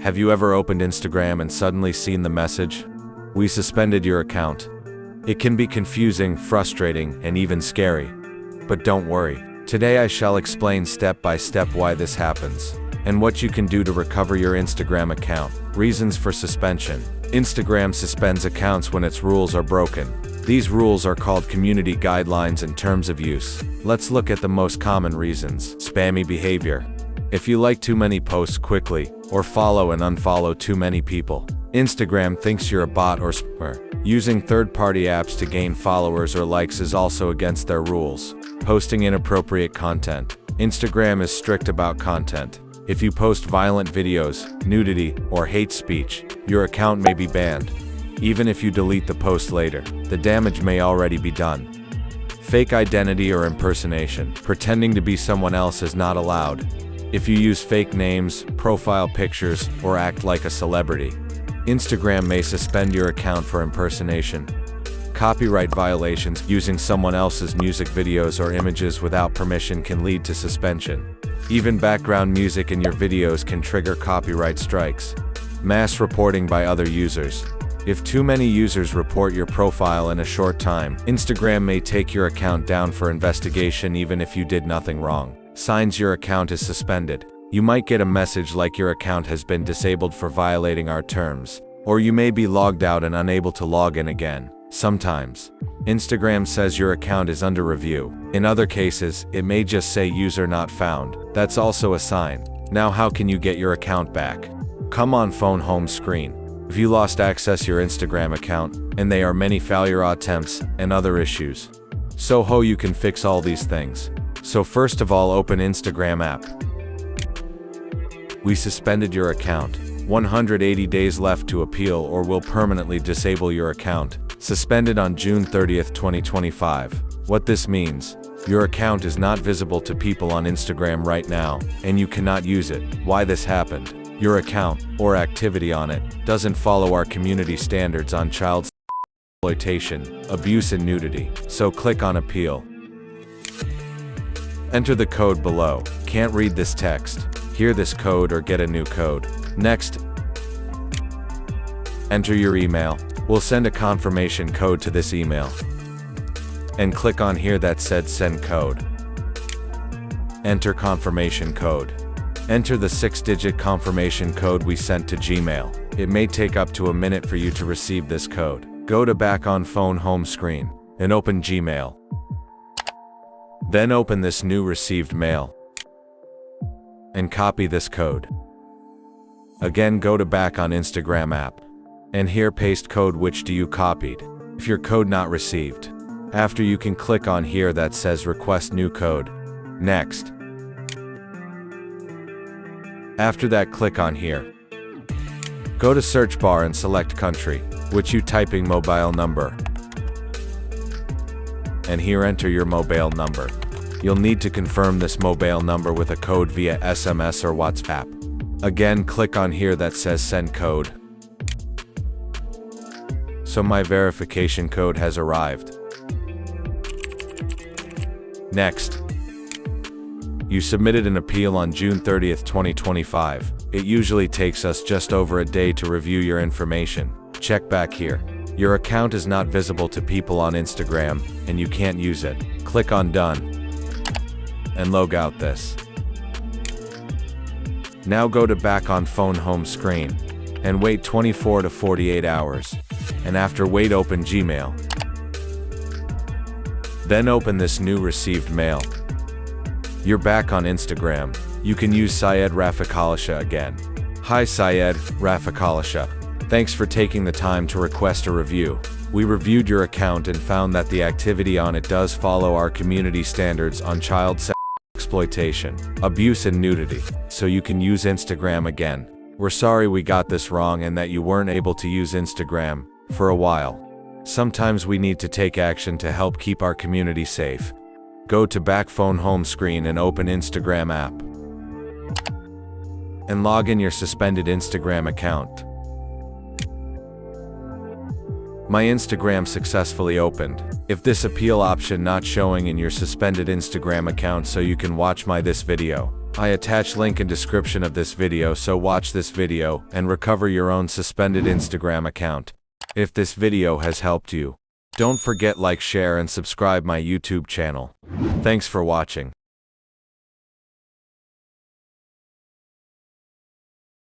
Have you ever opened Instagram and suddenly seen the message, "We suspended your account"? It can be confusing, frustrating, and even scary. But don't worry. Today I shall explain step by step why this happens, and what you can do to recover your Instagram account. Reasons for suspension. Instagram suspends accounts when its rules are broken. These rules are called community guidelines and terms of use. Let's look at the most common reasons. Spammy behavior. If you like too many posts quickly, or follow and unfollow too many people, Instagram thinks you're a bot or spammer. Using third-party apps to gain followers or likes is also against their rules. Posting inappropriate content. Instagram is strict about content. If you post violent videos, nudity, or hate speech, your account may be banned. Even if you delete the post later, the damage may already be done. Fake identity or impersonation. Pretending to be someone else is not allowed. If you use fake names, profile pictures, or act like a celebrity, Instagram may suspend your account for impersonation. Copyright violations. Using someone else's music videos or images without permission can lead to suspension. Even background music in your videos can trigger copyright strikes. Mass reporting by other users. If too many users report your profile in a short time, Instagram may take your account down for investigation even if you did nothing wrong. Signs your account is suspended. You might get a message like your account has been disabled for violating our terms, or you may be logged out and unable to log in again. Sometimes, Instagram says your account is under review. In other cases, it may just say user not found. That's also a sign. Now how can you get your account back? Come on phone home screen. If you lost access your Instagram account, and there are many failure attempts and other issues, so you can fix all these things. So first of all, open Instagram app. We suspended your account. 180 days left to appeal or will permanently disable your account. Suspended on June 30th, 2025. What this means, your account is not visible to people on Instagram right now, and you cannot use it. Why this happened? Your account, or activity on it, doesn't follow our community standards on child exploitation, abuse and nudity. So click on appeal. Enter the code below. Can't read this text? Hear this code or get a new code. Next, enter your email. We'll send a confirmation code to this email. And click on here that said send code. Enter confirmation code. Enter the 6-digit confirmation code we sent to Gmail. It may take up to a minute for you to receive this code. Go to back on phone home screen and open Gmail. Then open this new received mail and copy this code. Again, go to back on Instagram app and here paste code which do you copied. If your code not received, after you can click on here that says request new code. Next. After that, click on here. Go to search bar and select country, which you typing mobile number. And here enter your mobile number. You'll need to confirm this mobile number with a code via SMS or WhatsApp. Again, click on here that says send code. So my verification code has arrived. Next. You submitted an appeal on June 30th, 2025. It usually takes us just over a day to review your information. Check back here. Your account is not visible to people on Instagram, and you can't use it. Click on done. And log out this. Now go to back on phone home screen. And wait 24 to 48 hours. And after wait, open Gmail. Then open this new received mail. You're back on Instagram. You can use Syed Rafiqalisha again. Hi Syed Rafiqalisha. Thanks for taking the time to request a review. We reviewed your account and found that the activity on it does follow our community standards on child exploitation, abuse and nudity. So you can use Instagram again. We're sorry we got this wrong and that you weren't able to use Instagram for a while. Sometimes we need to take action to help keep our community safe. Go to back phone home screen and open Instagram app. And log in your suspended Instagram account. My Instagram successfully opened. If this appeal option not showing in your suspended Instagram account so you can watch my this video. I attach link in description of this video, so watch this video and recover your own suspended Instagram account. If this video has helped you, don't forget like, share and subscribe my YouTube channel. Thanks for watching.